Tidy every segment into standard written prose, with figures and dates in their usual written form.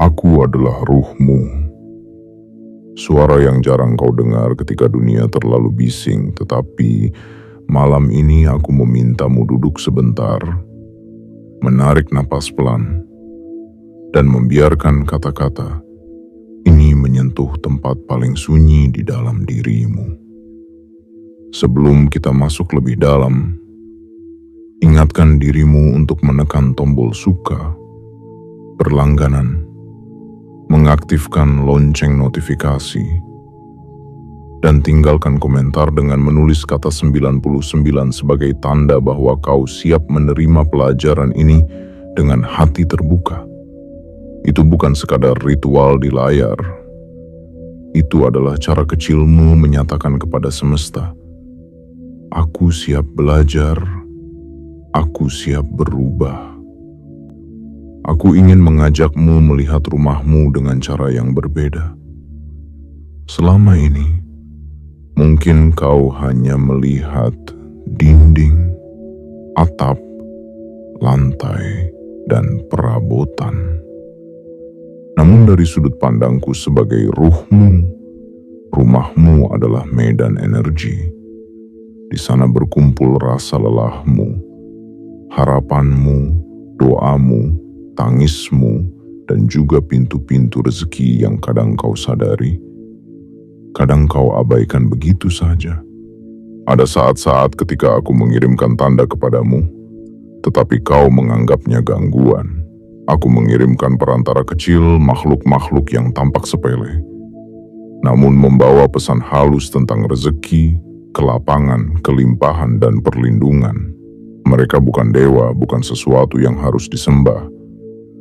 Aku adalah ruhmu, suara yang jarang kau dengar ketika dunia terlalu bising, tetapi malam ini aku memintamu duduk sebentar, menarik napas pelan, dan membiarkan kata-kata ini menyentuh tempat paling sunyi di dalam dirimu. Sebelum kita masuk lebih dalam, ingatkan dirimu untuk menekan tombol suka, berlangganan, mengaktifkan lonceng notifikasi, dan tinggalkan komentar dengan menulis kata 99 sebagai tanda bahwa kau siap menerima pelajaran ini dengan hati terbuka. Itu bukan sekadar ritual di layar. Itu adalah cara kecilmu menyatakan kepada semesta, aku siap belajar, aku siap berubah. Aku ingin mengajakmu melihat rumahmu dengan cara yang berbeda. Selama ini, mungkin kau hanya melihat dinding, atap, lantai, dan perabotan. Namun dari sudut pandangku sebagai ruhmu, rumahmu adalah medan energi. Di sana berkumpul rasa lelahmu, harapanmu, doamu, tangismu, dan juga pintu-pintu rezeki yang kadang kau sadari, kadang kau abaikan begitu saja. Ada saat-saat ketika aku mengirimkan tanda kepadamu, tetapi kau menganggapnya gangguan. Aku mengirimkan perantara kecil, makhluk-makhluk yang tampak sepele, namun membawa pesan halus tentang rezeki, kelapangan, kelimpahan, dan perlindungan. Mereka bukan dewa, bukan sesuatu yang harus disembah,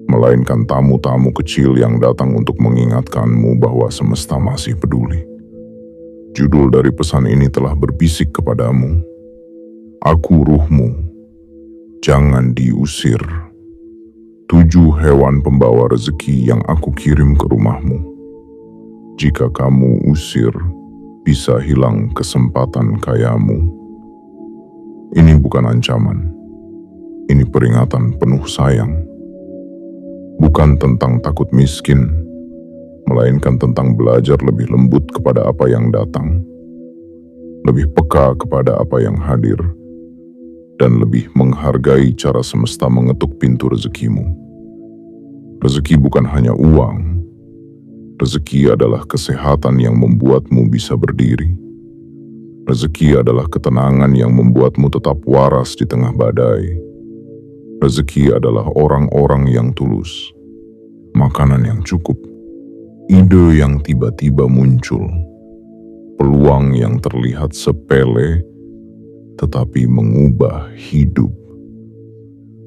melainkan tamu-tamu kecil yang datang untuk mengingatkanmu bahwa semesta masih peduli. Judul dari pesan ini telah berbisik kepadamu, aku ruhmu, jangan diusir. 7 hewan pembawa rezeki yang aku kirim ke rumahmu. Jika kamu usir, bisa hilang kesempatan kayamu. Ini bukan ancaman, ini peringatan penuh sayang. Bukan tentang takut miskin, melainkan tentang belajar lebih lembut kepada apa yang datang, lebih peka kepada apa yang hadir, dan lebih menghargai cara semesta mengetuk pintu rezekimu. Rezeki bukan hanya uang, rezeki adalah kesehatan yang membuatmu bisa berdiri. Rezeki adalah ketenangan yang membuatmu tetap waras di tengah badai. Rezeki adalah orang-orang yang tulus, makanan yang cukup, ide yang tiba-tiba muncul, peluang yang terlihat sepele tetapi mengubah hidup.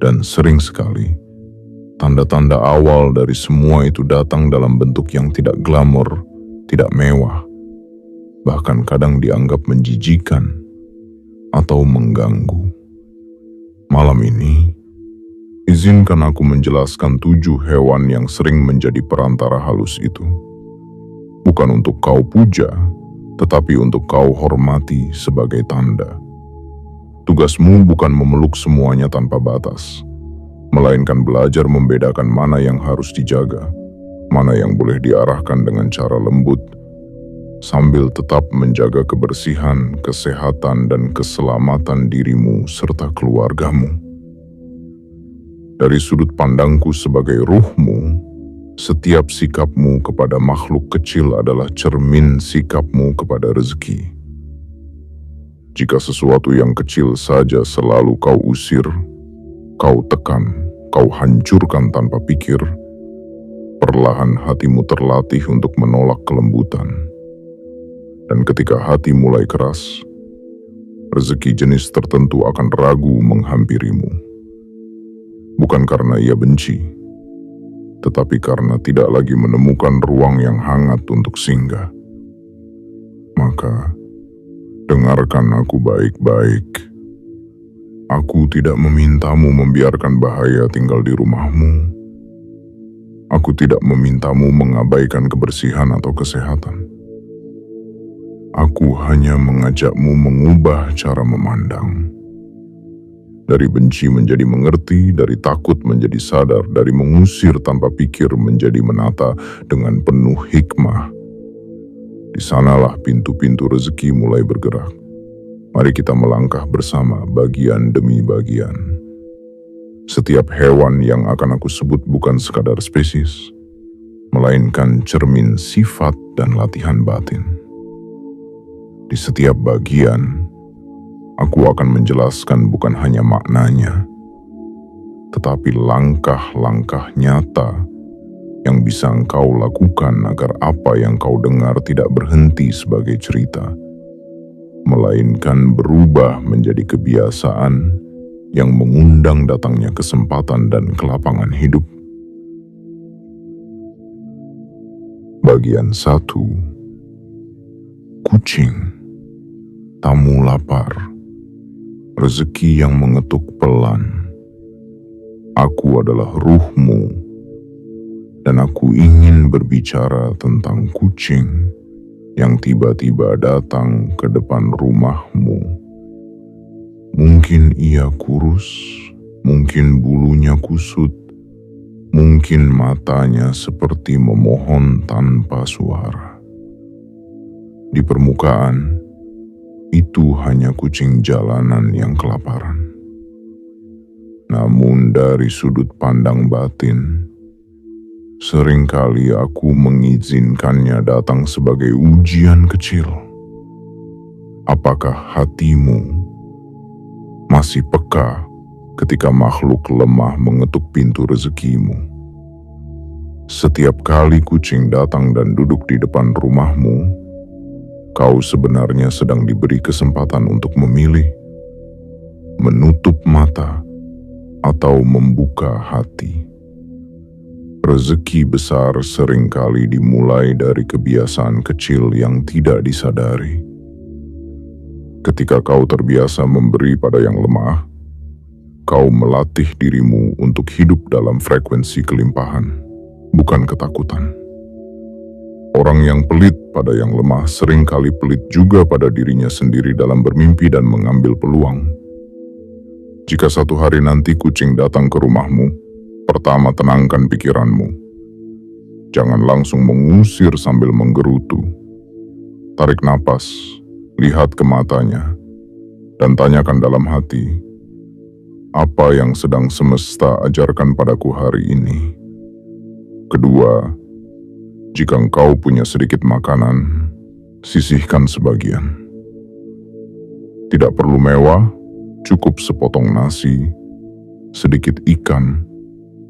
Dan sering sekali, tanda-tanda awal dari semua itu datang dalam bentuk yang tidak glamor, tidak mewah, bahkan kadang dianggap menjijikan atau mengganggu. Malam ini, izinkan aku menjelaskan 7 hewan yang sering menjadi perantara halus itu. Bukan untuk kau puja, tetapi untuk kau hormati sebagai tanda. Tugasmu bukan memeluk semuanya tanpa batas, melainkan belajar membedakan mana yang harus dijaga, mana yang boleh diarahkan dengan cara lembut, sambil tetap menjaga kebersihan, kesehatan, dan keselamatan dirimu serta keluargamu. Dari sudut pandangku sebagai ruhmu, setiap sikapmu kepada makhluk kecil adalah cermin sikapmu kepada rezeki. Jika sesuatu yang kecil saja selalu kau usir, kau tekan, kau hancurkan tanpa pikir, perlahan hatimu terlatih untuk menolak kelembutan. Dan ketika hati mulai keras, rezeki jenis tertentu akan ragu menghampirimu. Bukan karena ia benci, tetapi karena tidak lagi menemukan ruang yang hangat untuk singgah. Maka, dengarkan aku baik-baik. Aku tidak memintamu membiarkan bahaya tinggal di rumahmu. Aku tidak memintamu mengabaikan kebersihan atau kesehatan. Aku hanya mengajakmu mengubah cara memandang. Dari benci menjadi mengerti, dari takut menjadi sadar, dari mengusir tanpa pikir menjadi menata dengan penuh hikmah. Di sanalah pintu-pintu rezeki mulai bergerak. Mari kita melangkah bersama bagian demi bagian. Setiap hewan yang akan aku sebut bukan sekadar spesies, melainkan cermin sifat dan latihan batin. Di setiap bagian, aku akan menjelaskan bukan hanya maknanya, tetapi langkah-langkah nyata yang bisa engkau lakukan agar apa yang kau dengar tidak berhenti sebagai cerita, melainkan berubah menjadi kebiasaan yang mengundang datangnya kesempatan dan kelapangan hidup. Bagian 1. Kucing, tamu lapar, rezeki yang mengetuk pelan. Aku adalah ruhmu, dan aku ingin berbicara tentang kucing yang tiba-tiba datang ke depan rumahmu. Mungkin ia kurus, mungkin bulunya kusut, mungkin matanya seperti memohon tanpa suara. Di permukaan, itu hanya kucing jalanan yang kelaparan. Namun dari sudut pandang batin, seringkali aku mengizinkannya datang sebagai ujian kecil. Apakah hatimu masih peka ketika makhluk lemah mengetuk pintu rezekimu? Setiap kali kucing datang dan duduk di depan rumahmu, kau sebenarnya sedang diberi kesempatan untuk memilih, menutup mata, atau membuka hati. Rezeki besar seringkali dimulai dari kebiasaan kecil yang tidak disadari. Ketika kau terbiasa memberi pada yang lemah, kau melatih dirimu untuk hidup dalam frekuensi kelimpahan, bukan ketakutan. Orang yang pelit pada yang lemah seringkali pelit juga pada dirinya sendiri dalam bermimpi dan mengambil peluang. Jika satu hari nanti kucing datang ke rumahmu, pertama tenangkan pikiranmu. Jangan langsung mengusir sambil menggerutu. Tarik napas, lihat ke matanya, dan tanyakan dalam hati, apa yang sedang semesta ajarkan padaku hari ini? Kedua, jika engkau punya sedikit makanan, sisihkan sebagian. Tidak perlu mewah, cukup sepotong nasi, sedikit ikan,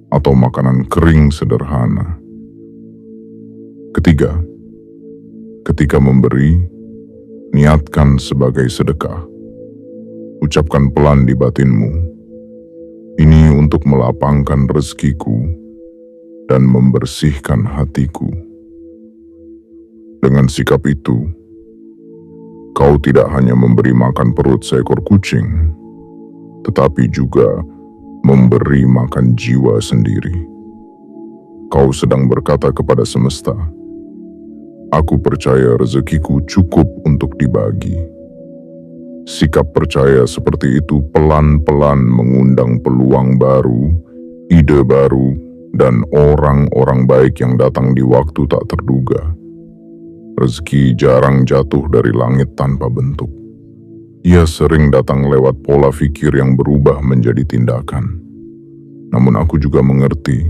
atau makanan kering sederhana. Ketiga, ketika memberi, niatkan sebagai sedekah. Ucapkan pelan di batinmu, ini untuk melapangkan rezekiku dan membersihkan hatiku. Dengan sikap itu, kau tidak hanya memberi makan perut seekor kucing, tetapi juga memberi makan jiwa sendiri. Kau sedang berkata kepada semesta, aku percaya rezekiku cukup untuk dibagi. Sikap percaya seperti itu pelan-pelan mengundang peluang baru, ide baru, dan orang-orang baik yang datang di waktu tak terduga. Rezeki jarang jatuh dari langit tanpa bentuk. Ia sering datang lewat pola pikir yang berubah menjadi tindakan. Namun aku juga mengerti,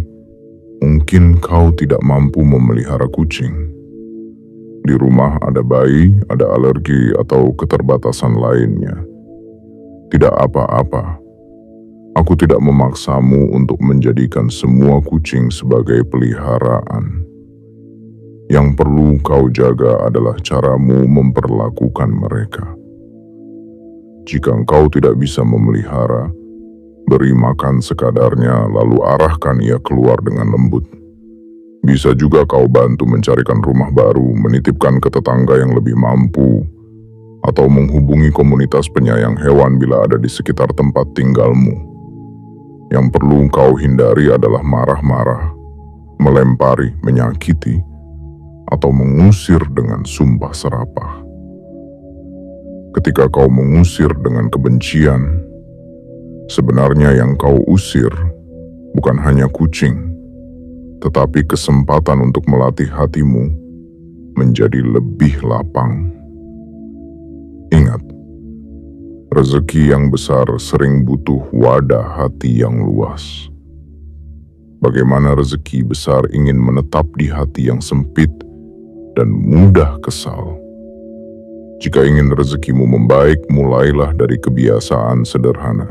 mungkin kau tidak mampu memelihara kucing. Di rumah ada bayi, ada alergi atau keterbatasan lainnya. Tidak apa-apa. Aku tidak memaksamu untuk menjadikan semua kucing sebagai peliharaan. Yang perlu kau jaga adalah caramu memperlakukan mereka. Jika engkau tidak bisa memelihara, beri makan sekadarnya lalu arahkan ia keluar dengan lembut. Bisa juga kau bantu mencarikan rumah baru, menitipkan ke tetangga yang lebih mampu, atau menghubungi komunitas penyayang hewan bila ada di sekitar tempat tinggalmu. Yang perlu kau hindari adalah marah-marah, melempari, menyakiti, atau mengusir dengan sumpah serapah. Ketika kau mengusir dengan kebencian, Sebenarnya yang kau usir bukan hanya kucing, tetapi kesempatan untuk melatih hatimu menjadi lebih lapang. Ingat, rezeki yang besar sering butuh wadah hati yang luas. Bagaimana rezeki besar ingin menetap di hati yang sempit dan mudah kesal. Jika ingin rezekimu membaik, mulailah dari kebiasaan sederhana.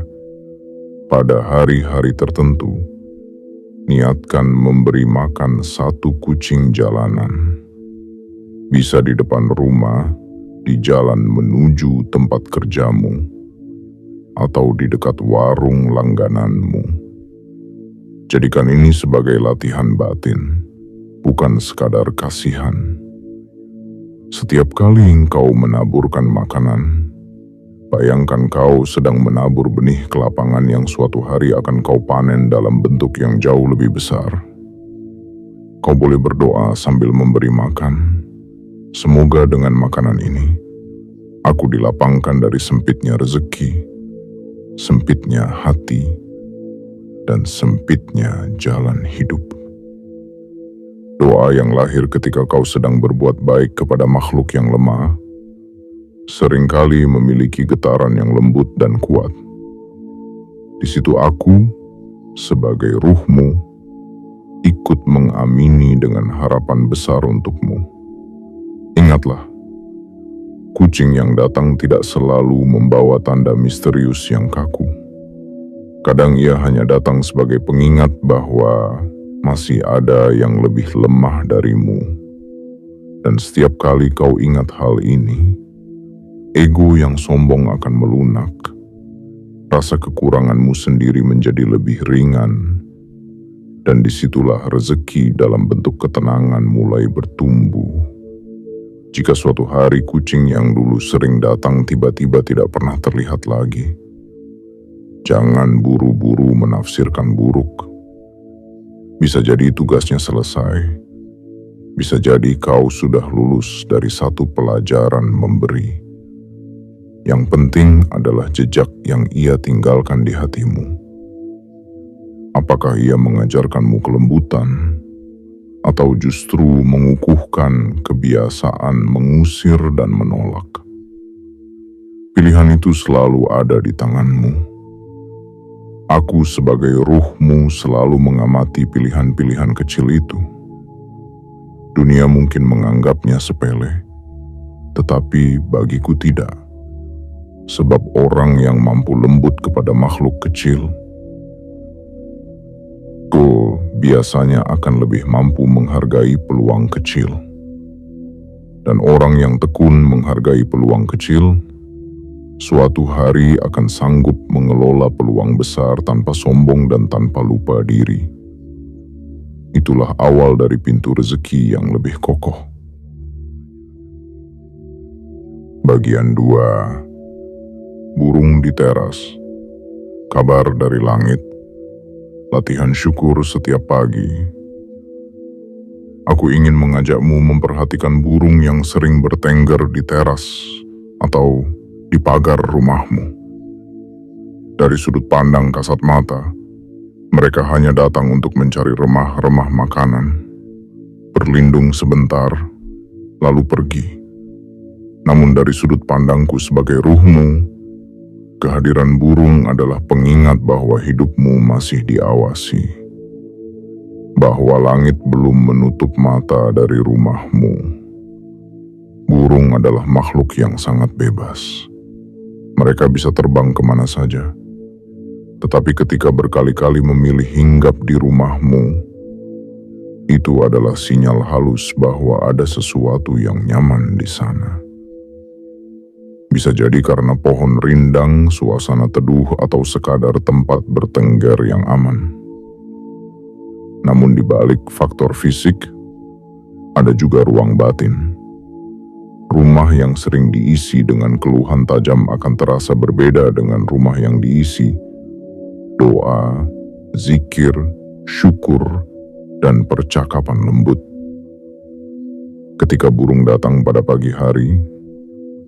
Pada hari-hari tertentu, niatkan memberi makan satu kucing jalanan. Bisa di depan rumah, di jalan menuju tempat kerjamu, atau di dekat warung langgananmu. Jadikan ini sebagai latihan batin, bukan sekadar kasihan. Setiap kali engkau menaburkan makanan, bayangkan kau sedang menabur benih ke lapangan yang suatu hari akan kau panen dalam bentuk yang jauh lebih besar. Kau boleh berdoa sambil memberi makan. Semoga dengan makanan ini, aku dilapangkan dari sempitnya rezeki, sempitnya hati, dan sempitnya jalan hidup. Doa yang lahir ketika kau sedang berbuat baik kepada makhluk yang lemah, seringkali memiliki getaran yang lembut dan kuat. Di situ aku, sebagai ruhmu, ikut mengamini dengan harapan besar untukmu. Ingatlah, kucing yang datang tidak selalu membawa tanda misterius yang kaku. Kadang ia hanya datang sebagai pengingat bahwa masih ada yang lebih lemah darimu. Dan setiap kali kau ingat hal ini, ego yang sombong akan melunak. Rasa kekuranganmu sendiri menjadi lebih ringan. Dan disitulah rezeki dalam bentuk ketenangan mulai bertumbuh. Jika suatu hari kucing yang dulu sering datang tiba-tiba tidak pernah terlihat lagi, jangan buru-buru menafsirkan buruk. Bisa jadi tugasnya selesai. Bisa jadi kau sudah lulus dari satu pelajaran memberi. Yang penting adalah jejak yang ia tinggalkan di hatimu. Apakah ia mengajarkanmu kelembutan, atau justru mengukuhkan kebiasaan mengusir dan menolak? Pilihan itu selalu ada di tanganmu. Aku sebagai ruhmu selalu mengamati pilihan-pilihan kecil itu. Dunia mungkin menganggapnya sepele, tetapi bagiku tidak. Sebab orang yang mampu lembut kepada makhluk kecil, biasanya akan lebih mampu menghargai peluang kecil. Dan orang yang tekun menghargai peluang kecil, suatu hari akan sanggup mengelola peluang besar tanpa sombong dan tanpa lupa diri. Itulah awal dari pintu rezeki yang lebih kokoh. Bagian 2. Burung di teras. Kabar dari langit. Latihan syukur setiap pagi. Aku ingin mengajakmu memperhatikan burung yang sering bertengger di teras atau di pagar rumahmu. Dari sudut pandang kasat mata, mereka hanya datang untuk mencari remah-remah makanan, berlindung sebentar, lalu pergi. Namun dari sudut pandangku sebagai ruhmu, kehadiran burung adalah pengingat bahwa hidupmu masih diawasi, bahwa langit belum menutup mata dari rumahmu. Burung adalah makhluk yang sangat bebas. Mereka bisa terbang kemana saja. Tetapi ketika berkali-kali memilih hinggap di rumahmu, itu adalah sinyal halus bahwa ada sesuatu yang nyaman di sana. Bisa jadi karena pohon rindang, suasana teduh, atau sekadar tempat bertengger yang aman. Namun di balik faktor fisik, ada juga ruang batin. Rumah yang sering diisi dengan keluhan tajam akan terasa berbeda dengan rumah yang diisi doa, zikir, syukur, dan percakapan lembut. Ketika burung datang pada pagi hari,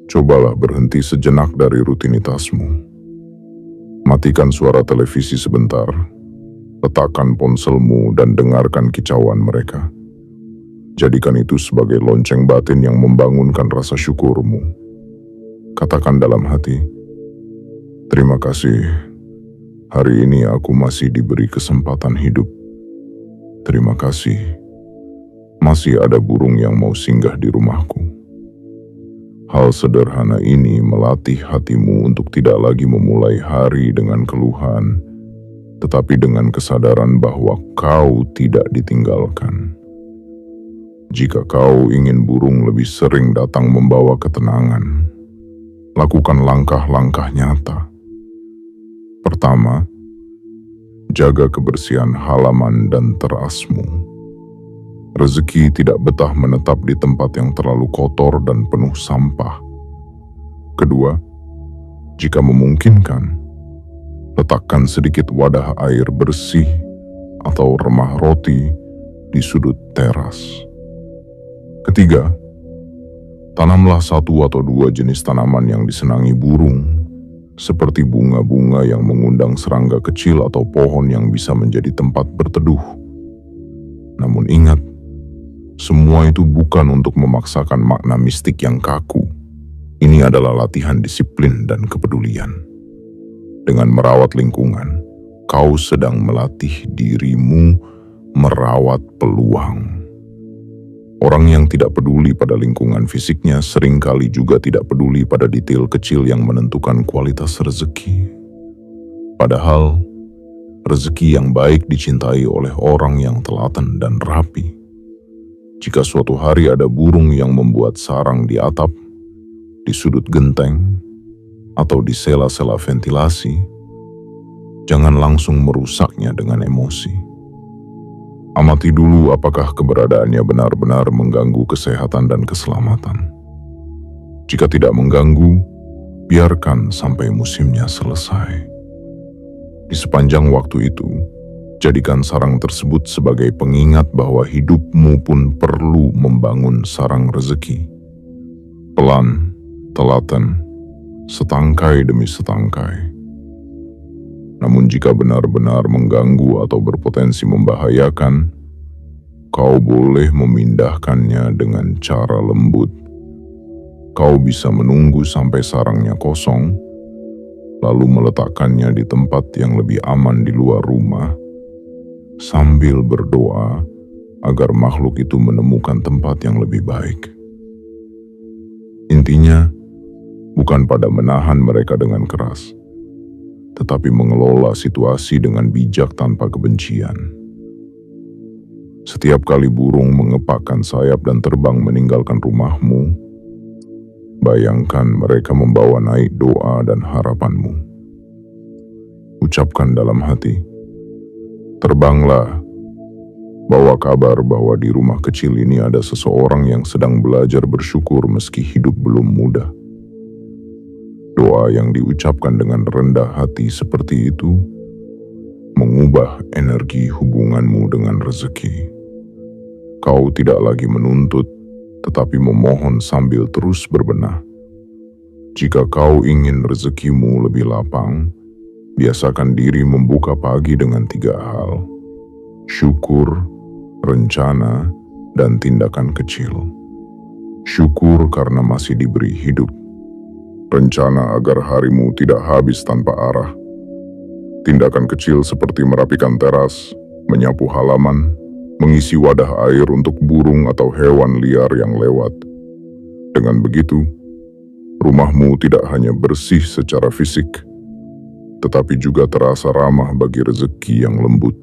cobalah berhenti sejenak dari rutinitasmu. Matikan suara televisi sebentar, letakkan ponselmu dan dengarkan kicauan mereka. Jadikan itu sebagai lonceng batin yang membangunkan rasa syukurmu. Katakan dalam hati, terima kasih, hari ini aku masih diberi kesempatan hidup. Terima kasih, masih ada burung yang mau singgah di rumahku. Hal sederhana ini melatih hatimu untuk tidak lagi memulai hari dengan keluhan, tetapi dengan kesadaran bahwa kau tidak ditinggalkan. Jika kau ingin burung lebih sering datang membawa ketenangan, lakukan langkah-langkah nyata. Pertama, jaga kebersihan halaman dan terasmu. Rezeki tidak betah menetap di tempat yang terlalu kotor dan penuh sampah. Kedua, jika memungkinkan, letakkan sedikit wadah air bersih atau remah roti di sudut teras. Ketiga, tanamlah 1 atau 2 jenis tanaman yang disenangi burung, seperti bunga-bunga yang mengundang serangga kecil atau pohon yang bisa menjadi tempat berteduh. Namun ingat, semua itu bukan untuk memaksakan makna mistik yang kaku. Ini adalah latihan disiplin dan kepedulian. Dengan merawat lingkungan, kau sedang melatih dirimu merawat peluang. Orang yang tidak peduli pada lingkungan fisiknya seringkali juga tidak peduli pada detail kecil yang menentukan kualitas rezeki. Padahal, rezeki yang baik dicintai oleh orang yang telaten dan rapi. Jika suatu hari ada burung yang membuat sarang di atap, di sudut genteng, atau di sela-sela ventilasi, jangan langsung merusaknya dengan emosi. Amati dulu apakah keberadaannya benar-benar mengganggu kesehatan dan keselamatan. Jika tidak mengganggu, biarkan sampai musimnya selesai. Di sepanjang waktu itu, jadikan sarang tersebut sebagai pengingat bahwa hidupmu pun perlu membangun sarang rezeki. Pelan, telaten, setangkai demi setangkai. Namun jika benar-benar mengganggu atau berpotensi membahayakan, kau boleh memindahkannya dengan cara lembut. Kau bisa menunggu sampai sarangnya kosong, lalu meletakkannya di tempat yang lebih aman di luar rumah, sambil berdoa agar makhluk itu menemukan tempat yang lebih baik. Intinya, bukan pada menahan mereka dengan keras, tetapi mengelola situasi dengan bijak tanpa kebencian. Setiap kali burung mengepakkan sayap dan terbang meninggalkan rumahmu, bayangkan mereka membawa naik doa dan harapanmu. Ucapkan dalam hati, terbanglah, bawa kabar bahwa di rumah kecil ini ada seseorang yang sedang belajar bersyukur meski hidup belum mudah. Doa yang diucapkan dengan rendah hati seperti itu mengubah energi hubunganmu dengan rezeki. Kau tidak lagi menuntut, tetapi memohon sambil terus berbenah. Jika kau ingin rezekimu lebih lapang, biasakan diri membuka pagi dengan 3 hal: syukur, rencana, dan tindakan kecil. Syukur karena masih diberi hidup. Rencana agar harimu tidak habis tanpa arah. Tindakan kecil seperti merapikan teras, menyapu halaman, mengisi wadah air untuk burung atau hewan liar yang lewat. Dengan begitu, rumahmu tidak hanya bersih secara fisik, tetapi juga terasa ramah bagi rezeki yang lembut.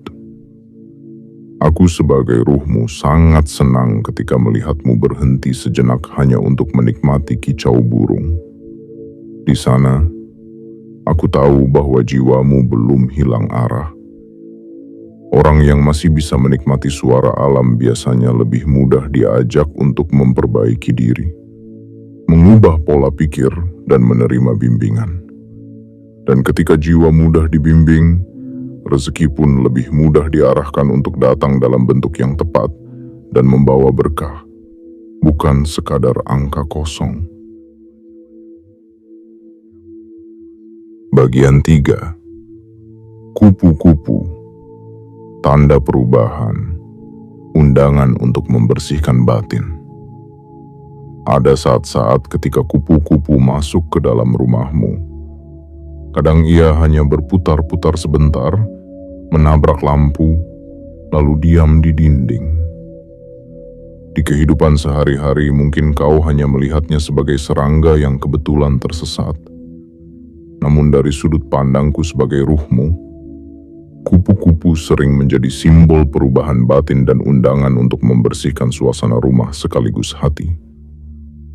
Aku sebagai ruhmu sangat senang ketika melihatmu berhenti sejenak hanya untuk menikmati kicau burung. Di sana, aku tahu bahwa jiwamu belum hilang arah. Orang yang masih bisa menikmati suara alam biasanya lebih mudah diajak untuk memperbaiki diri, mengubah pola pikir, dan menerima bimbingan. Dan ketika jiwa mudah dibimbing, rezeki pun lebih mudah diarahkan untuk datang dalam bentuk yang tepat dan membawa berkah, bukan sekadar angka kosong. Bagian 3. Kupu-kupu, tanda perubahan, undangan untuk membersihkan batin. Ada saat-saat ketika kupu-kupu masuk ke dalam rumahmu. Kadang ia hanya berputar-putar sebentar, menabrak lampu, lalu diam di dinding. Di kehidupan sehari-hari mungkin kau hanya melihatnya sebagai serangga yang kebetulan tersesat. Namun dari sudut pandangku sebagai ruhmu, kupu-kupu sering menjadi simbol perubahan batin dan undangan untuk membersihkan suasana rumah sekaligus hati.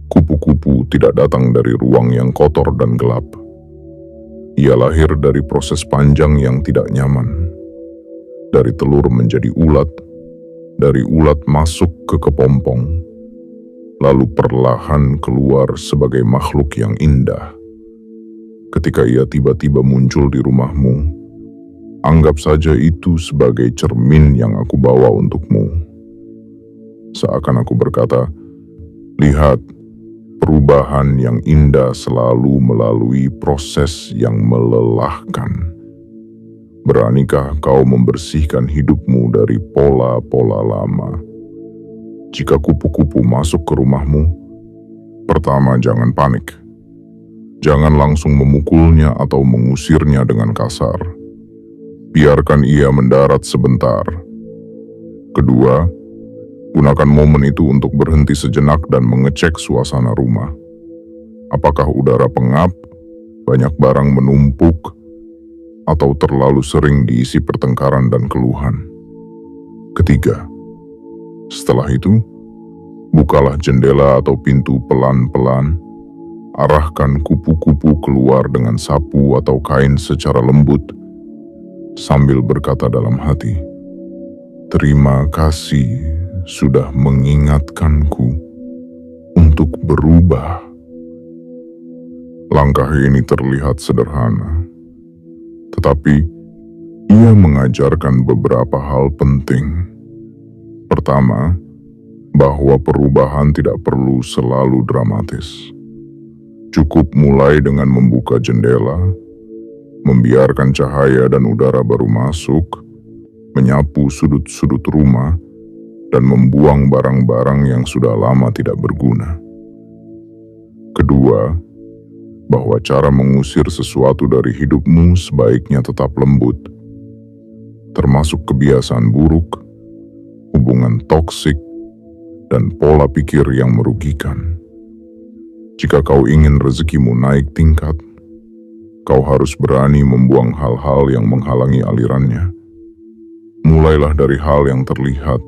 Kupu-kupu tidak datang dari ruang yang kotor dan gelap. Ia lahir dari proses panjang yang tidak nyaman. Dari telur menjadi ulat, dari ulat masuk ke kepompong, lalu perlahan keluar sebagai makhluk yang indah. Ketika ia tiba-tiba muncul di rumahmu, anggap saja itu sebagai cermin yang aku bawa untukmu. Seakan aku berkata, lihat, perubahan yang indah selalu melalui proses yang melelahkan. Beranikah kau membersihkan hidupmu dari pola-pola lama? Jika kupu-kupu masuk ke rumahmu, pertama jangan panik. Jangan langsung memukulnya atau mengusirnya dengan kasar. Biarkan ia mendarat sebentar. Kedua, gunakan momen itu untuk berhenti sejenak dan mengecek suasana rumah. Apakah udara pengap, banyak barang menumpuk, atau terlalu sering diisi pertengkaran dan keluhan. Ketiga, setelah itu, bukalah jendela atau pintu pelan-pelan, arahkan kupu-kupu keluar dengan sapu atau kain secara lembut, sambil berkata dalam hati, terima kasih sudah mengingatkanku untuk berubah. Langkah ini terlihat sederhana, tetapi ia mengajarkan beberapa hal penting. Pertama, bahwa perubahan tidak perlu selalu dramatis. Cukup mulai dengan membuka jendela, membiarkan cahaya dan udara baru masuk, menyapu sudut-sudut rumah, dan membuang barang-barang yang sudah lama tidak berguna. Kedua, bahwa cara mengusir sesuatu dari hidupmu sebaiknya tetap lembut, termasuk kebiasaan buruk, hubungan toksik, dan pola pikir yang merugikan. Jika kau ingin rezekimu naik tingkat, kau harus berani membuang hal-hal yang menghalangi alirannya. Mulailah dari hal yang terlihat,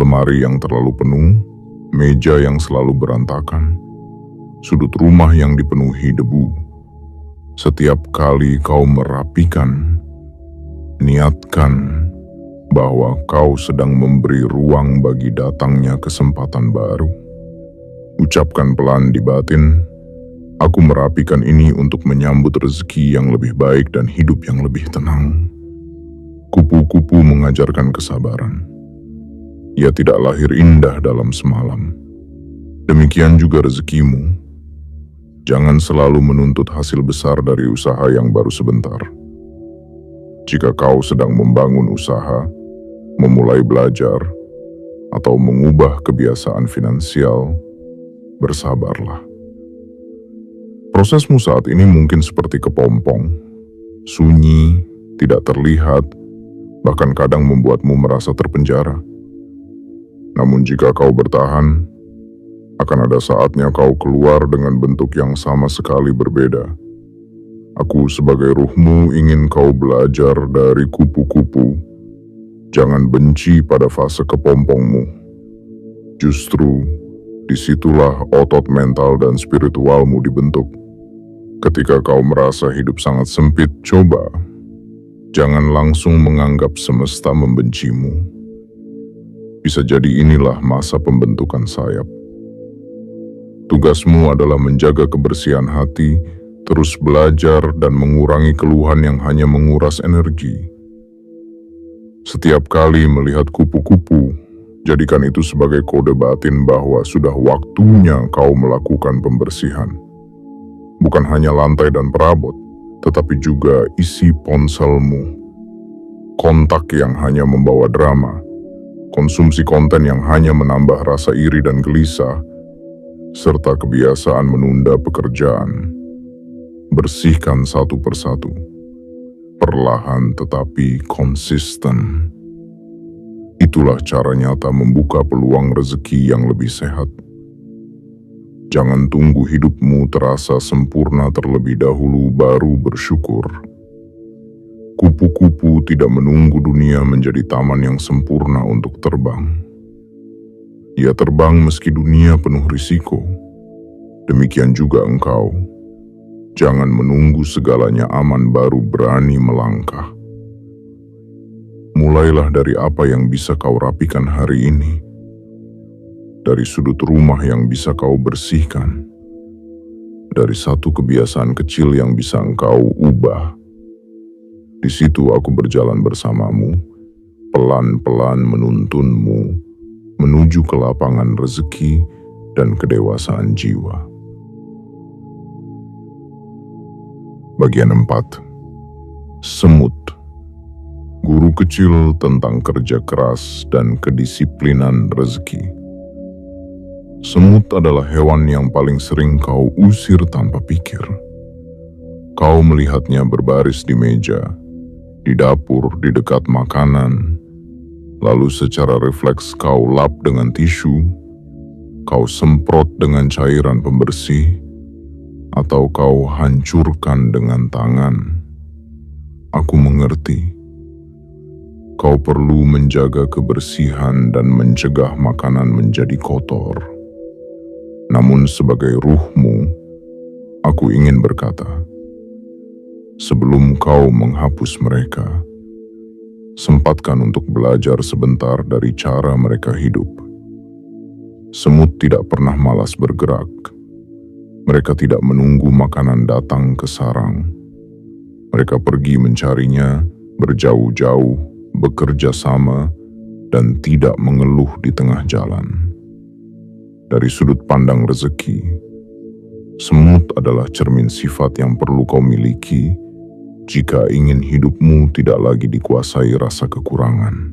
lemari yang terlalu penuh, meja yang selalu berantakan, sudut rumah yang dipenuhi debu. Setiap kali kau merapikan, niatkan bahwa kau sedang memberi ruang bagi datangnya kesempatan baru. Ucapkan pelan di batin, aku merapikan ini untuk menyambut rezeki yang lebih baik dan hidup yang lebih tenang. Kupu-kupu mengajarkan kesabaran. Ia tidak lahir indah dalam semalam. Demikian juga rezekimu. Jangan selalu menuntut hasil besar dari usaha yang baru sebentar. Jika kau sedang membangun usaha, memulai belajar, atau mengubah kebiasaan finansial, bersabarlah. Prosesmu saat ini mungkin seperti kepompong, sunyi, tidak terlihat, bahkan kadang membuatmu merasa terpenjara. Namun jika kau bertahan, akan ada saatnya kau keluar dengan bentuk yang sama sekali berbeda. Aku sebagai ruhmu ingin kau belajar dari kupu-kupu. Jangan benci pada fase kepompongmu. Justru, disitulah otot mental dan spiritualmu dibentuk. Ketika kau merasa hidup sangat sempit, coba. Jangan langsung menganggap semesta membencimu. Bisa jadi inilah masa pembentukan sayap. Tugasmu adalah menjaga kebersihan hati, terus belajar dan mengurangi keluhan yang hanya menguras energi. Setiap kali melihat kupu-kupu, jadikan itu sebagai kode batin bahwa sudah waktunya kau melakukan pembersihan. Bukan hanya lantai dan perabot, tetapi juga isi ponselmu, kontak yang hanya membawa drama, konsumsi konten yang hanya menambah rasa iri dan gelisah, serta kebiasaan menunda pekerjaan. Bersihkan satu persatu, perlahan tetapi konsisten. Itulah cara nyata membuka peluang rezeki yang lebih sehat. Jangan tunggu hidupmu terasa sempurna terlebih dahulu baru bersyukur. Kupu-kupu tidak menunggu dunia menjadi taman yang sempurna untuk terbang. Ia terbang meski dunia penuh risiko. Demikian juga engkau. Jangan menunggu segalanya aman baru berani melangkah. Mulailah dari apa yang bisa kau rapikan hari ini. Dari sudut rumah yang bisa kau bersihkan. Dari satu kebiasaan kecil yang bisa engkau ubah. Di situ aku berjalan bersamamu, pelan-pelan menuntunmu, menuju ke lapangan rezeki dan kedewasaan jiwa. Bagian 4. Semut. Guru kecil tentang kerja keras dan kedisiplinan rezeki. Semut adalah hewan yang paling sering kau usir tanpa pikir. Kau melihatnya berbaris di meja, di dapur, di dekat makanan. Lalu secara refleks kau lap dengan tisu, kau semprot dengan cairan pembersih, atau kau hancurkan dengan tangan. Aku mengerti. Kau perlu menjaga kebersihan dan mencegah makanan menjadi kotor. Namun sebagai ruhmu, aku ingin berkata, sebelum kau menghapus mereka, sempatkan untuk belajar sebentar dari cara mereka hidup. Semut tidak pernah malas bergerak. Mereka tidak menunggu makanan datang ke sarang. Mereka pergi mencarinya berjauh-jauh, bekerja sama, dan tidak mengeluh di tengah jalan. Dari sudut pandang rezeki, semut adalah cermin sifat yang perlu kau miliki jika ingin hidupmu tidak lagi dikuasai rasa kekurangan.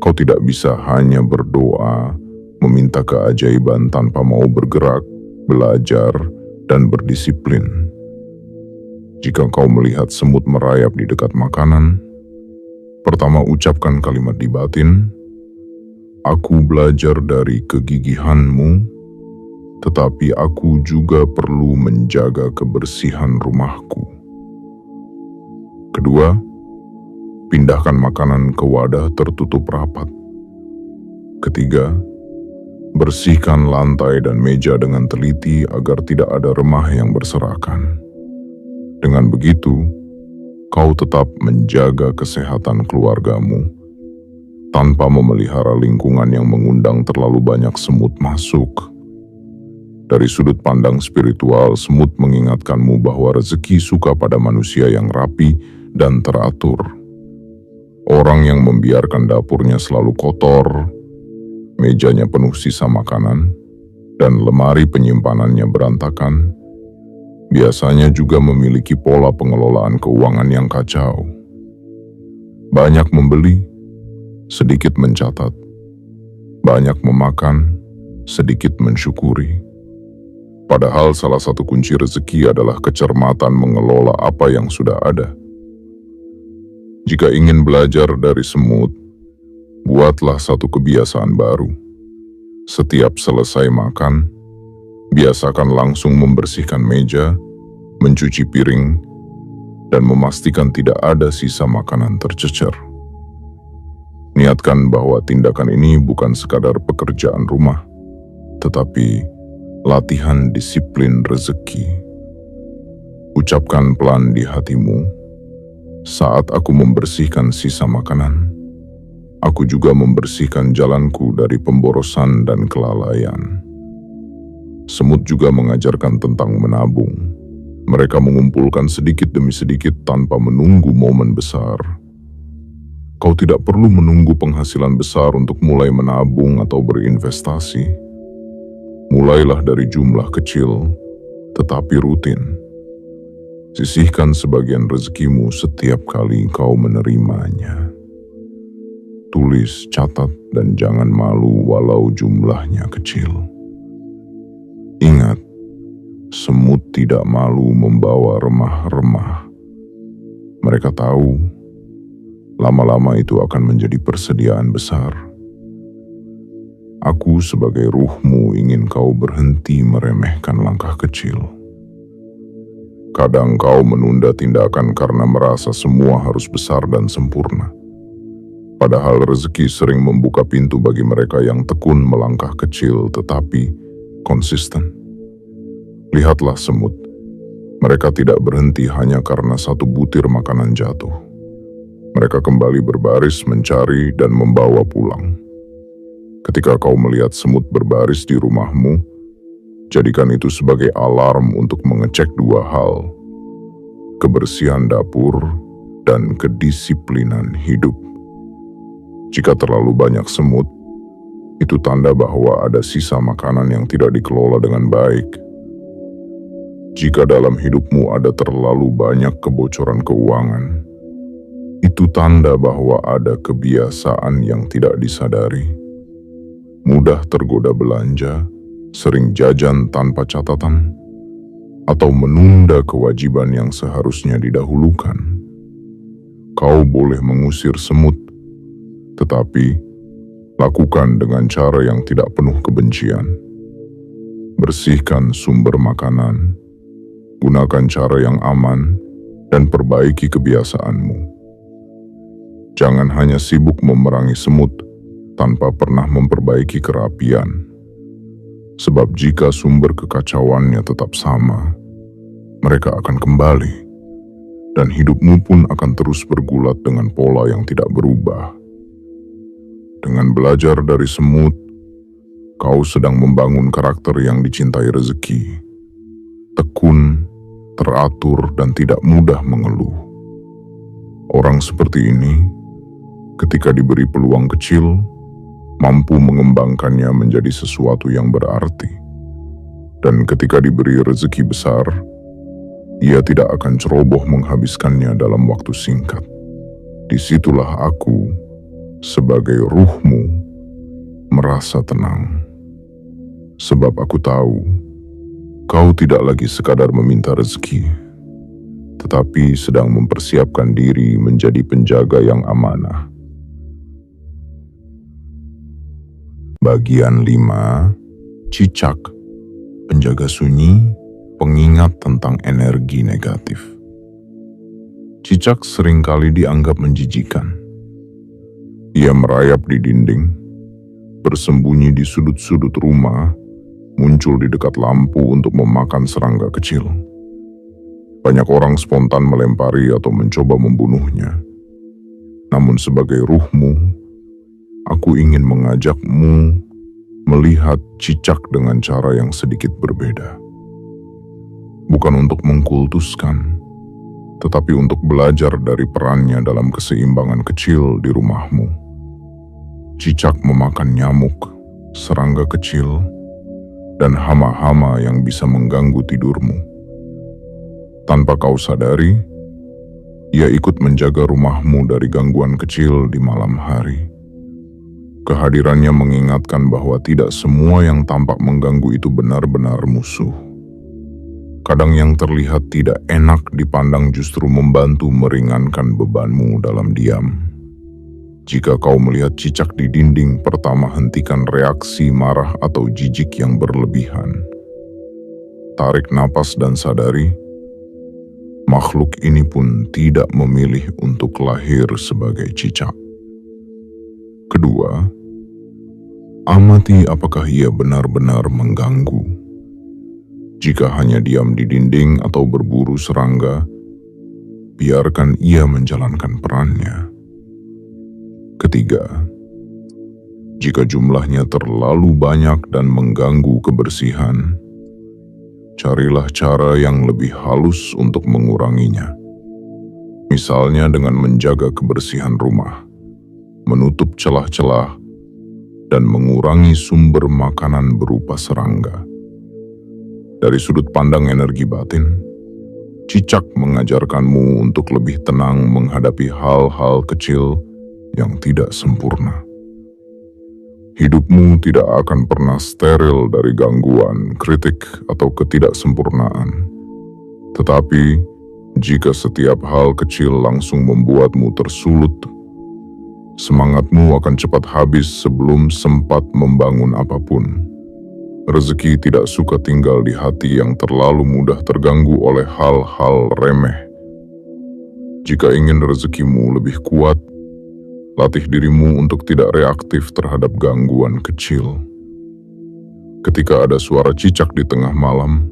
Kau tidak bisa hanya berdoa, meminta keajaiban tanpa mau bergerak, belajar, dan berdisiplin. Jika kau melihat semut merayap di dekat makanan, pertama ucapkan kalimat di batin, aku belajar dari kegigihanmu, tetapi aku juga perlu menjaga kebersihan rumahku. Kedua, pindahkan makanan ke wadah tertutup rapat. Ketiga, bersihkan lantai dan meja dengan teliti agar tidak ada remah yang berserakan. Dengan begitu, kau tetap menjaga kesehatan keluargamu tanpa memelihara lingkungan yang mengundang terlalu banyak semut masuk. Dari sudut pandang spiritual, semut mengingatkanmu bahwa rezeki suka pada manusia yang rapi dan teratur. Orang yang membiarkan dapurnya selalu kotor, mejanya penuh sisa makanan, dan lemari penyimpanannya berantakan, biasanya juga memiliki pola pengelolaan keuangan yang kacau. Banyak membeli, sedikit mencatat. Banyak memakan, sedikit mensyukuri. Padahal salah satu kunci rezeki adalah kecermatan mengelola apa yang sudah ada. Jika ingin belajar dari semut, buatlah satu kebiasaan baru. Setiap selesai makan, biasakan langsung membersihkan meja, mencuci piring, dan memastikan tidak ada sisa makanan tercecer. Niatkan bahwa tindakan ini bukan sekadar pekerjaan rumah, tetapi latihan disiplin rezeki. Ucapkan pelan di hatimu, saat aku membersihkan sisa makanan, aku juga membersihkan jalanku dari pemborosan dan kelalaian. Semut juga mengajarkan tentang menabung. Mereka mengumpulkan sedikit demi sedikit tanpa menunggu momen besar. Kau tidak perlu menunggu penghasilan besar untuk mulai menabung atau berinvestasi. Mulailah dari jumlah kecil, tetapi rutin. Sisihkan sebagian rezekimu setiap kali kau menerimanya. Tulis, catat, dan jangan malu walau jumlahnya kecil. Ingat, semut tidak malu membawa remah-remah. Mereka tahu, lama-lama itu akan menjadi persediaan besar. Aku sebagai ruhmu ingin kau berhenti meremehkan langkah kecil. Kadang kau menunda tindakan karena merasa semua harus besar dan sempurna. Padahal rezeki sering membuka pintu bagi mereka yang tekun melangkah kecil tetapi konsisten. Lihatlah semut. Mereka tidak berhenti hanya karena satu butir makanan jatuh. Mereka kembali berbaris mencari dan membawa pulang. Ketika kau melihat semut berbaris di rumahmu, jadikan itu sebagai alarm untuk mengecek dua hal: kebersihan dapur dan kedisiplinan hidup. Jika terlalu banyak semut, itu tanda bahwa ada sisa makanan yang tidak dikelola dengan baik. Jika dalam hidupmu ada terlalu banyak kebocoran keuangan, itu tanda bahwa ada kebiasaan yang tidak disadari. Mudah tergoda belanja, sering jajan tanpa catatan, atau menunda kewajiban yang seharusnya didahulukan. Kau boleh mengusir semut, tetapi lakukan dengan cara yang tidak penuh kebencian. Bersihkan sumber makanan, gunakan cara yang aman, dan perbaiki kebiasaanmu. Jangan hanya sibuk memerangi semut tanpa pernah memperbaiki kerapian. Sebab jika sumber kekacauannya tetap sama, mereka akan kembali, dan hidupmu pun akan terus bergulat dengan pola yang tidak berubah. Dengan belajar dari semut, kau sedang membangun karakter yang dicintai rezeki. Tekun, teratur, dan tidak mudah mengeluh. Orang seperti ini, ketika diberi peluang kecil, mampu mengembangkannya menjadi sesuatu yang berarti. Dan ketika diberi rezeki besar, ia tidak akan ceroboh menghabiskannya dalam waktu singkat. Disitulah aku, sebagai ruhmu, merasa tenang. Sebab aku tahu, kau tidak lagi sekadar meminta rezeki, tetapi sedang mempersiapkan diri menjadi penjaga yang amanah. Bagian 5. Cicak, penjaga sunyi, pengingat tentang energi negatif. Cicak seringkali dianggap menjijikan. Ia merayap di dinding, bersembunyi di sudut-sudut rumah, muncul di dekat lampu untuk memakan serangga kecil. Banyak orang spontan melempari atau mencoba membunuhnya. Namun sebagai ruhmu, aku ingin mengajakmu melihat cicak dengan cara yang sedikit berbeda. Bukan untuk mengkultuskan, tetapi untuk belajar dari perannya dalam keseimbangan kecil di rumahmu. Cicak memakan nyamuk, serangga kecil, dan hama-hama yang bisa mengganggu tidurmu. Tanpa kau sadari, ia ikut menjaga rumahmu dari gangguan kecil di malam hari. Kehadirannya mengingatkan bahwa tidak semua yang tampak mengganggu itu benar-benar musuh. Kadang yang terlihat tidak enak dipandang justru membantu meringankan bebanmu dalam diam. Jika kau melihat cicak di dinding, pertama hentikan reaksi marah atau jijik yang berlebihan. Tarik napas dan sadari, makhluk ini pun tidak memilih untuk lahir sebagai cicak. Kedua, amati apakah ia benar-benar mengganggu. Jika hanya diam di dinding atau berburu serangga, biarkan ia menjalankan perannya. Ketiga, jika jumlahnya terlalu banyak dan mengganggu kebersihan, carilah cara yang lebih halus untuk menguranginya. Misalnya dengan menjaga kebersihan rumah, menutup celah-celah, dan mengurangi sumber makanan berupa serangga. Dari sudut pandang energi batin, Cicak mengajarkanmu untuk lebih tenang menghadapi hal-hal kecil yang tidak sempurna. Hidupmu tidak akan pernah steril dari gangguan, kritik, atau ketidaksempurnaan. Tetapi, jika setiap hal kecil langsung membuatmu tersulut, semangatmu akan cepat habis sebelum sempat membangun apapun. Rezeki tidak suka tinggal di hati yang terlalu mudah terganggu oleh hal-hal remeh. Jika ingin rezekimu lebih kuat, latih dirimu untuk tidak reaktif terhadap gangguan kecil. Ketika ada suara cicak di tengah malam,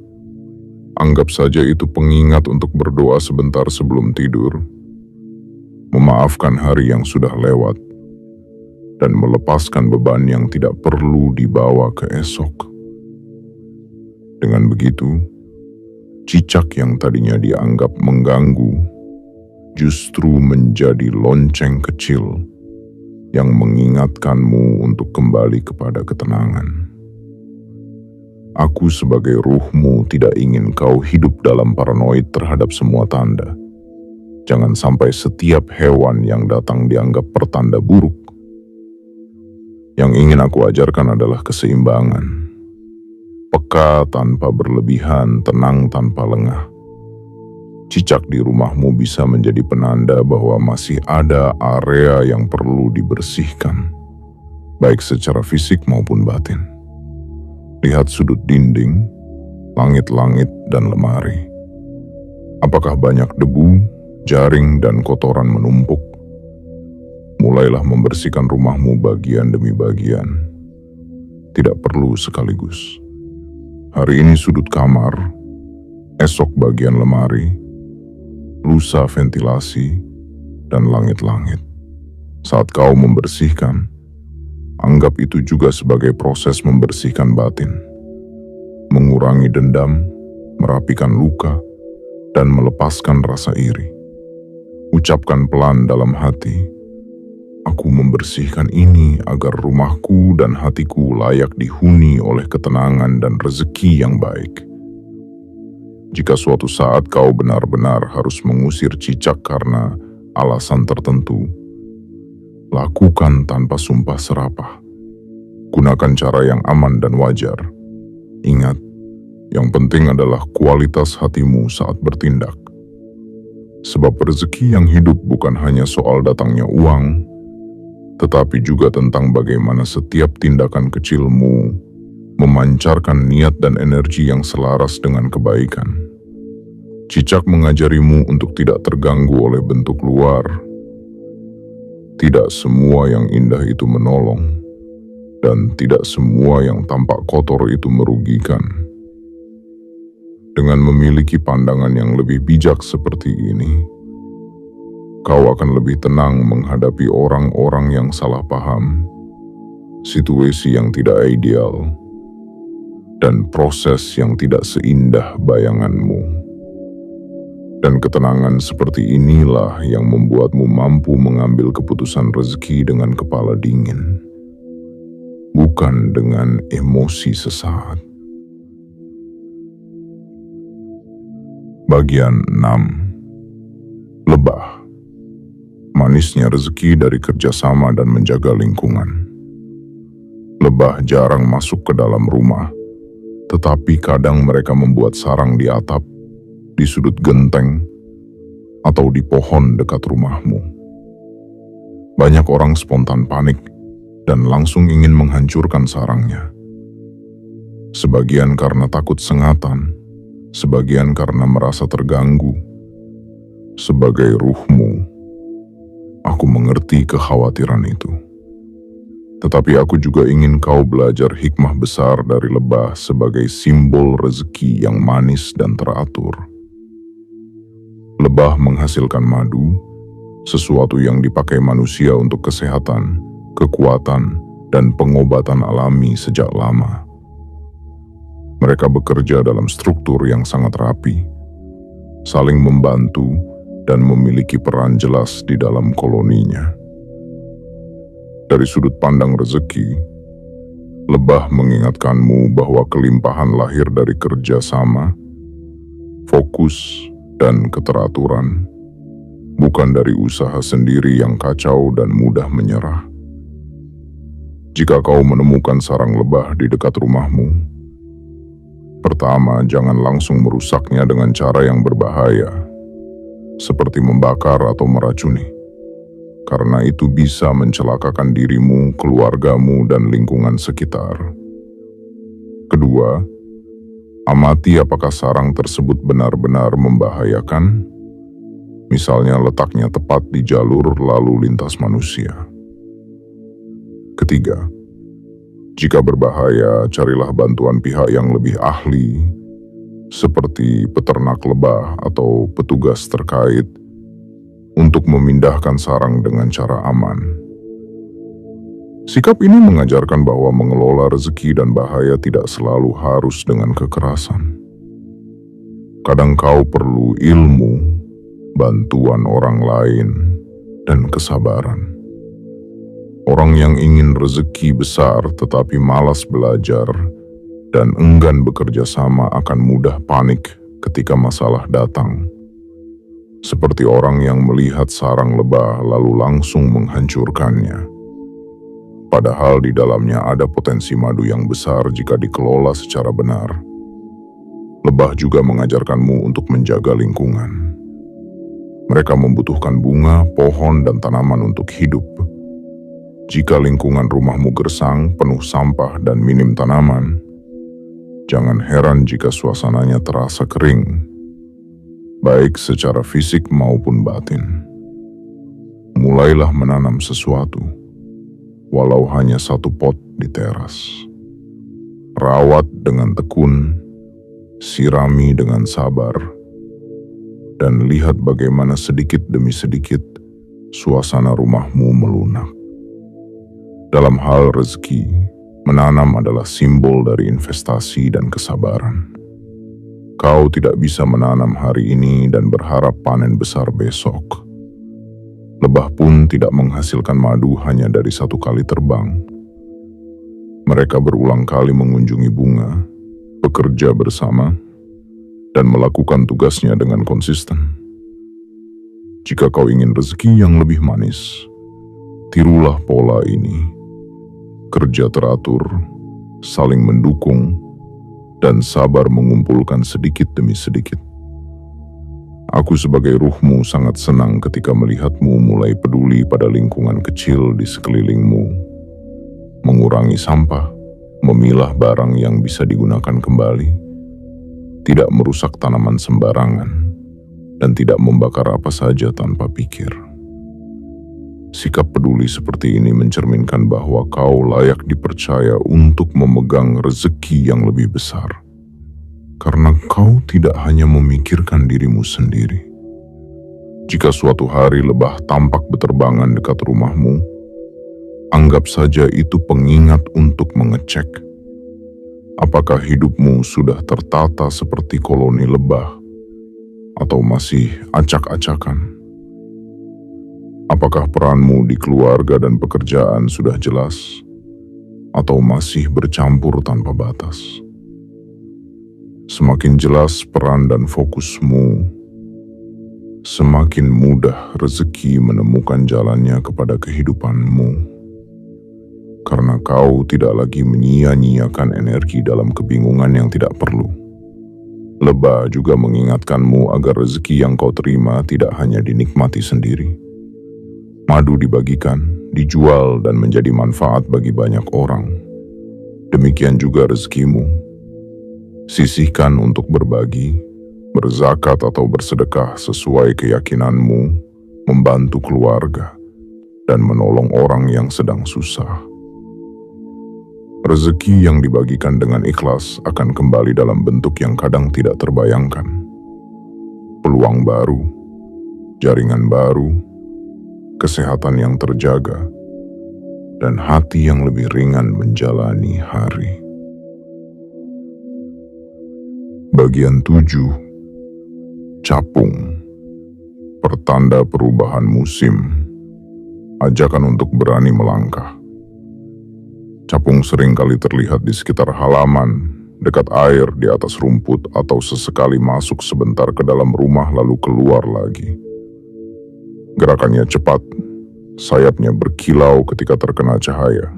anggap saja itu pengingat untuk berdoa sebentar sebelum tidur, memaafkan hari yang sudah lewat, dan melepaskan beban yang tidak perlu dibawa ke esok. Dengan begitu, cicak yang tadinya dianggap mengganggu justru menjadi lonceng kecil yang mengingatkanmu untuk kembali kepada ketenangan. Aku sebagai ruhmu tidak ingin kau hidup dalam paranoid terhadap semua tanda. Jangan sampai setiap hewan yang datang dianggap pertanda buruk. Yang ingin aku ajarkan adalah keseimbangan. Peka tanpa berlebihan, tenang tanpa lengah. Cicak di rumahmu bisa menjadi penanda bahwa masih ada area yang perlu dibersihkan, baik secara fisik maupun batin. Lihat sudut dinding, langit-langit, dan lemari. Apakah banyak debu, jaring, dan kotoran menumpuk? Mulailah membersihkan rumahmu bagian demi bagian. Tidak perlu sekaligus. Hari ini sudut kamar, esok bagian lemari, lusa ventilasi, dan langit-langit. Saat kau membersihkan, anggap itu juga sebagai proses membersihkan batin, mengurangi dendam, merapikan luka, dan melepaskan rasa iri. Ucapkan pelan dalam hati, aku membersihkan ini agar rumahku dan hatiku layak dihuni oleh ketenangan dan rezeki yang baik. Jika suatu saat kau benar-benar harus mengusir cicak karena alasan tertentu, lakukan tanpa sumpah serapah. Gunakan cara yang aman dan wajar. Ingat, yang penting adalah kualitas hatimu saat bertindak. Sebab rezeki yang hidup bukan hanya soal datangnya uang, tetapi juga tentang bagaimana setiap tindakan kecilmu memancarkan niat dan energi yang selaras dengan kebaikan. Cicak mengajarimu untuk tidak terganggu oleh bentuk luar. Tidak semua yang indah itu menolong, dan tidak semua yang tampak kotor itu merugikan. Dengan memiliki pandangan yang lebih bijak seperti ini, kau akan lebih tenang menghadapi orang-orang yang salah paham, situasi yang tidak ideal, dan proses yang tidak seindah bayanganmu. Dan ketenangan seperti inilah yang membuatmu mampu mengambil keputusan rezeki dengan kepala dingin, bukan dengan emosi sesaat. Bagian 6. Lebah. Manisnya rezeki dari kerjasama dan menjaga lingkungan. Lebah jarang masuk ke dalam rumah, tetapi kadang mereka membuat sarang di atap, di sudut genteng, atau di pohon dekat rumahmu. Banyak orang spontan panik dan langsung ingin menghancurkan sarangnya. Sebagian karena takut sengatan, sebagian karena merasa terganggu. Sebagai ruhmu, aku mengerti kekhawatiran itu. Tetapi aku juga ingin kau belajar hikmah besar dari lebah sebagai simbol rezeki yang manis dan teratur. Lebah menghasilkan madu, sesuatu yang dipakai manusia untuk kesehatan, kekuatan, dan pengobatan alami sejak lama. Mereka bekerja dalam struktur yang sangat rapi, saling membantu, dan memiliki peran jelas di dalam koloninya. Dari sudut pandang rezeki, lebah mengingatkanmu bahwa kelimpahan lahir dari kerja sama, fokus, dan keteraturan, bukan dari usaha sendiri yang kacau dan mudah menyerah. Jika kau menemukan sarang lebah di dekat rumahmu, pertama, jangan langsung merusaknya dengan cara yang berbahaya, seperti membakar atau meracuni, karena itu bisa mencelakakan dirimu, keluargamu, dan lingkungan sekitar. Kedua, amati apakah sarang tersebut benar-benar membahayakan, misalnya letaknya tepat di jalur lalu lintas manusia. Ketiga, jika berbahaya, carilah bantuan pihak yang lebih ahli, seperti peternak lebah atau petugas terkait, untuk memindahkan sarang dengan cara aman. Sikap ini mengajarkan bahwa mengelola rezeki dan bahaya tidak selalu harus dengan kekerasan. Kadang kau perlu ilmu, bantuan orang lain, dan kesabaran. Orang yang ingin rezeki besar tetapi malas belajar dan enggan bekerja sama akan mudah panik ketika masalah datang. Seperti orang yang melihat sarang lebah lalu langsung menghancurkannya. Padahal di dalamnya ada potensi madu yang besar jika dikelola secara benar. Lebah juga mengajarkanmu untuk menjaga lingkungan. Mereka membutuhkan bunga, pohon, dan tanaman untuk hidup. Jika lingkungan rumahmu gersang, penuh sampah, dan minim tanaman, jangan heran jika suasananya terasa kering, baik secara fisik maupun batin. Mulailah menanam sesuatu, walau hanya satu pot di teras. Rawat dengan tekun, sirami dengan sabar, dan lihat bagaimana sedikit demi sedikit suasana rumahmu melunak. Dalam hal rezeki, menanam adalah simbol dari investasi dan kesabaran. Kau tidak bisa menanam hari ini dan berharap panen besar besok. Lebah pun tidak menghasilkan madu hanya dari satu kali terbang. Mereka berulang kali mengunjungi bunga, bekerja bersama, dan melakukan tugasnya dengan konsisten. Jika kau ingin rezeki yang lebih manis, tirulah pola ini. Kerja teratur, saling mendukung, dan sabar mengumpulkan sedikit demi sedikit. Aku sebagai ruhmu sangat senang ketika melihatmu mulai peduli pada lingkungan kecil di sekelilingmu, mengurangi sampah, memilah barang yang bisa digunakan kembali, tidak merusak tanaman sembarangan, dan tidak membakar apa saja tanpa pikir. Sikap peduli seperti ini mencerminkan bahwa kau layak dipercaya untuk memegang rezeki yang lebih besar. Karena kau tidak hanya memikirkan dirimu sendiri. Jika suatu hari lebah tampak berterbangan dekat rumahmu, anggap saja itu pengingat untuk mengecek apakah hidupmu sudah tertata seperti koloni lebah atau masih acak-acakan. Apakah peranmu di keluarga dan pekerjaan sudah jelas, atau masih bercampur tanpa batas? Semakin jelas peran dan fokusmu, semakin mudah rezeki menemukan jalannya kepada kehidupanmu. Karena kau tidak lagi menyia-nyiakan energi dalam kebingungan yang tidak perlu. Lebah juga mengingatkanmu agar rezeki yang kau terima tidak hanya dinikmati sendiri. Madu dibagikan, dijual, dan menjadi manfaat bagi banyak orang. Demikian juga rezekimu. Sisihkan untuk berbagi, berzakat atau bersedekah sesuai keyakinanmu, membantu keluarga, dan menolong orang yang sedang susah. Rezeki yang dibagikan dengan ikhlas akan kembali dalam bentuk yang kadang tidak terbayangkan. Peluang baru, jaringan baru, kesehatan yang terjaga, dan hati yang lebih ringan menjalani hari. Bagian 7. Capung. Pertanda perubahan musim. Ajakan untuk berani melangkah. Capung sering kali terlihat di sekitar halaman, dekat air di atas rumput, atau sesekali masuk sebentar ke dalam rumah lalu keluar lagi. Gerakannya cepat, sayapnya berkilau ketika terkena cahaya.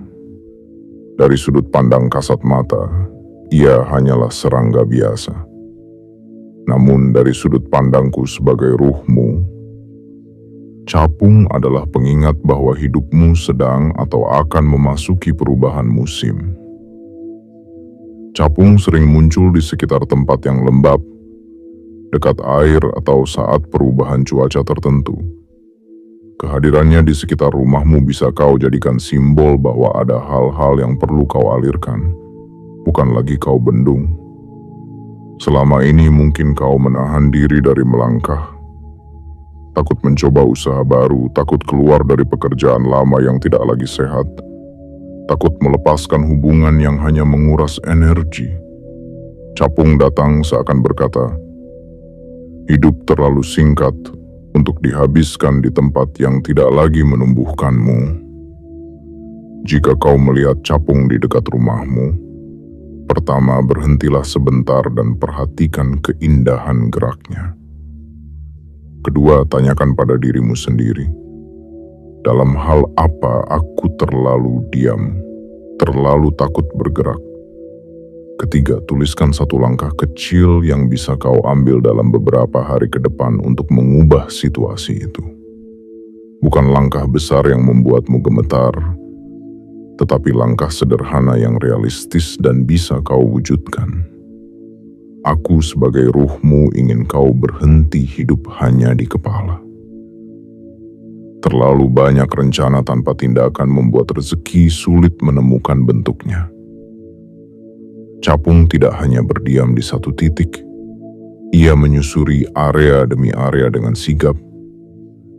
Dari sudut pandang kasat mata, ia hanyalah serangga biasa. Namun dari sudut pandangku sebagai ruhmu, capung adalah pengingat bahwa hidupmu sedang atau akan memasuki perubahan musim. Capung sering muncul di sekitar tempat yang lembab, dekat air atau saat perubahan cuaca tertentu. Kehadirannya di sekitar rumahmu bisa kau jadikan simbol bahwa ada hal-hal yang perlu kau alirkan, bukan lagi kau bendung. Selama ini mungkin kau menahan diri dari melangkah, takut mencoba usaha baru, takut keluar dari pekerjaan lama yang tidak lagi sehat, takut melepaskan hubungan yang hanya menguras energi. Capung datang seakan berkata, hidup terlalu singkat untuk dihabiskan di tempat yang tidak lagi menumbuhkanmu. Jika kau melihat capung di dekat rumahmu, pertama berhentilah sebentar dan perhatikan keindahan geraknya. Kedua, tanyakan pada dirimu sendiri, dalam hal apa aku terlalu diam, terlalu takut bergerak? Ketiga, tuliskan satu langkah kecil yang bisa kau ambil dalam beberapa hari ke depan untuk mengubah situasi itu. Bukan langkah besar yang membuatmu gemetar, tetapi langkah sederhana yang realistis dan bisa kau wujudkan. Aku sebagai ruhmu ingin kau berhenti hidup hanya di kepala. Terlalu banyak rencana tanpa tindakan membuat rezeki sulit menemukan bentuknya. Capung tidak hanya berdiam di satu titik, ia menyusuri area demi area dengan sigap,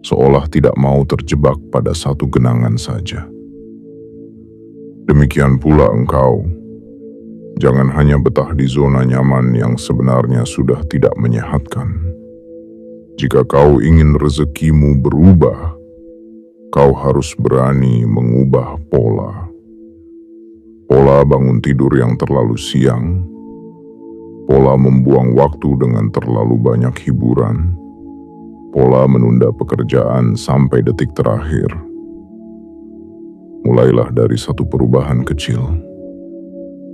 seolah tidak mau terjebak pada satu genangan saja. Demikian pula engkau, jangan hanya betah di zona nyaman yang sebenarnya sudah tidak menyehatkan. Jika kau ingin rezekimu berubah, kau harus berani mengubah pola. Pola bangun tidur yang terlalu siang, pola membuang waktu dengan terlalu banyak hiburan, pola menunda pekerjaan sampai detik terakhir. Mulailah dari satu perubahan kecil.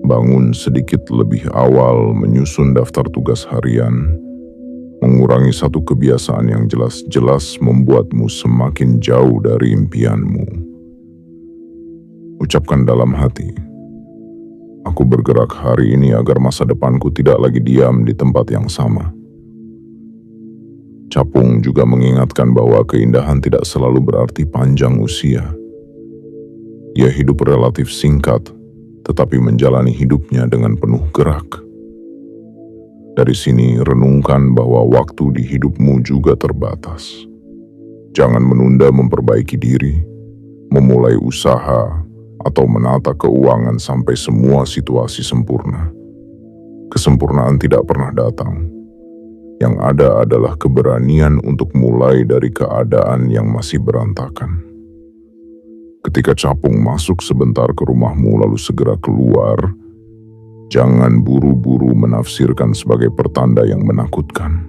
Bangun sedikit lebih awal, menyusun daftar tugas harian, mengurangi satu kebiasaan yang jelas-jelas membuatmu semakin jauh dari impianmu. Ucapkan dalam hati, aku bergerak hari ini agar masa depanku tidak lagi diam di tempat yang sama. Capung juga mengingatkan bahwa keindahan tidak selalu berarti panjang usia. Ia hidup relatif singkat, tetapi menjalani hidupnya dengan penuh gerak. Dari sini, renungkan bahwa waktu di hidupmu juga terbatas. Jangan menunda memperbaiki diri, memulai usaha, atau menata keuangan sampai semua situasi sempurna. Kesempurnaan tidak pernah datang. Yang ada adalah keberanian untuk mulai dari keadaan yang masih berantakan. Ketika capung masuk sebentar ke rumahmu lalu segera keluar, jangan buru-buru menafsirkan sebagai pertanda yang menakutkan.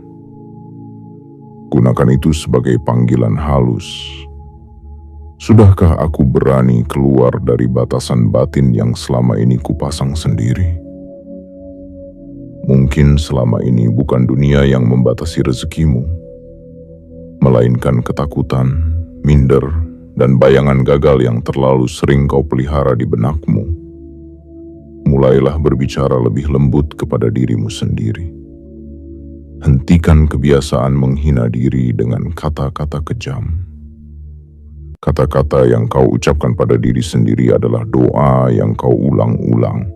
Gunakan itu sebagai panggilan halus. Sudahkah aku berani keluar dari batasan batin yang selama ini kupasang sendiri? Mungkin selama ini bukan dunia yang membatasi rezekimu, melainkan ketakutan, minder, dan bayangan gagal yang terlalu sering kau pelihara di benakmu. Mulailah berbicara lebih lembut kepada dirimu sendiri. Hentikan kebiasaan menghina diri dengan kata-kata kejam. Kata-kata yang kau ucapkan pada diri sendiri adalah doa yang kau ulang-ulang.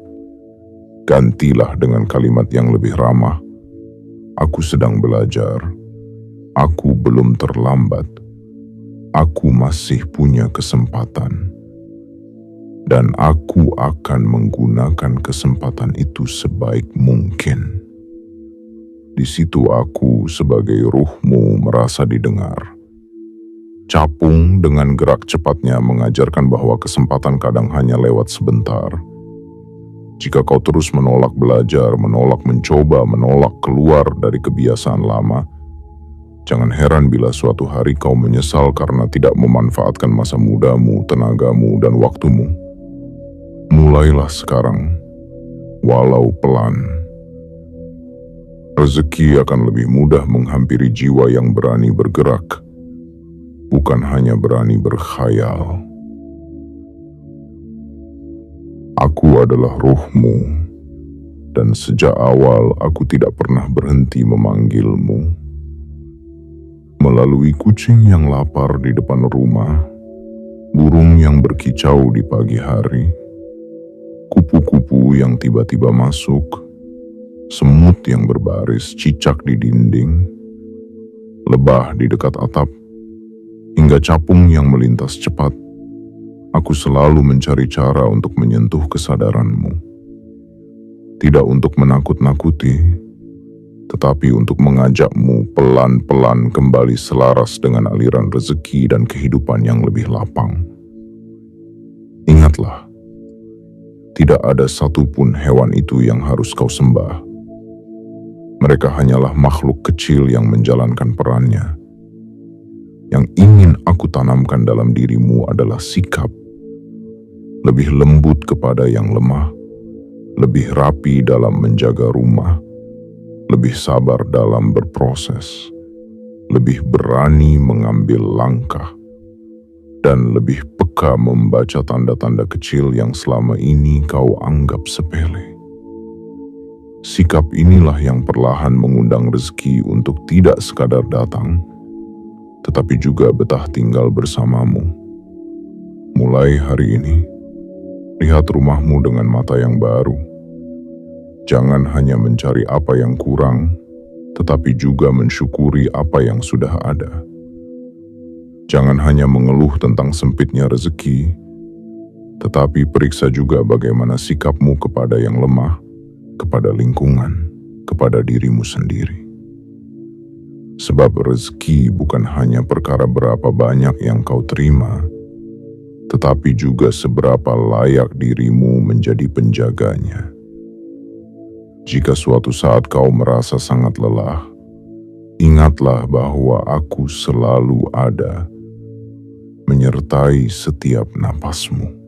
Gantilah dengan kalimat yang lebih ramah. Aku sedang belajar. Aku belum terlambat. Aku masih punya kesempatan. Dan aku akan menggunakan kesempatan itu sebaik mungkin. Di situ aku sebagai ruhmu merasa didengar. Capung dengan gerak cepatnya mengajarkan bahwa kesempatan kadang hanya lewat sebentar. Jika kau terus menolak belajar, menolak mencoba, menolak keluar dari kebiasaan lama, jangan heran bila suatu hari kau menyesal karena tidak memanfaatkan masa mudamu, tenagamu, dan waktumu. Mulailah sekarang, walau pelan. Rezeki akan lebih mudah menghampiri jiwa yang berani bergerak, bukan hanya berani berkhayal. Aku adalah ruhmu, dan sejak awal aku tidak pernah berhenti memanggilmu. Melalui kucing yang lapar di depan rumah, burung yang berkicau di pagi hari, kupu-kupu yang tiba-tiba masuk, semut yang berbaris cicak di dinding, lebah di dekat atap, hingga capung yang melintas cepat, aku selalu mencari cara untuk menyentuh kesadaranmu. Tidak untuk menakut-nakuti, tetapi untuk mengajakmu pelan-pelan kembali selaras dengan aliran rezeki dan kehidupan yang lebih lapang. Ingatlah, tidak ada satupun hewan itu yang harus kau sembah. Mereka hanyalah makhluk kecil yang menjalankan perannya. Yang ingin aku tanamkan dalam dirimu adalah sikap. Lebih lembut kepada yang lemah, lebih rapi dalam menjaga rumah, lebih sabar dalam berproses, lebih berani mengambil langkah, dan lebih peka membaca tanda-tanda kecil yang selama ini kau anggap sepele. Sikap inilah yang perlahan mengundang rezeki untuk tidak sekadar datang, tetapi juga betah tinggal bersamamu. Mulai hari ini, lihat rumahmu dengan mata yang baru. Jangan hanya mencari apa yang kurang, tetapi juga mensyukuri apa yang sudah ada. Jangan hanya mengeluh tentang sempitnya rezeki, tetapi periksa juga bagaimana sikapmu kepada yang lemah, kepada lingkungan, kepada dirimu sendiri. Sebab rezeki bukan hanya perkara berapa banyak yang kau terima, tetapi juga seberapa layak dirimu menjadi penjaganya. Jika suatu saat kau merasa sangat lelah, ingatlah bahwa aku selalu ada, menyertai setiap napasmu.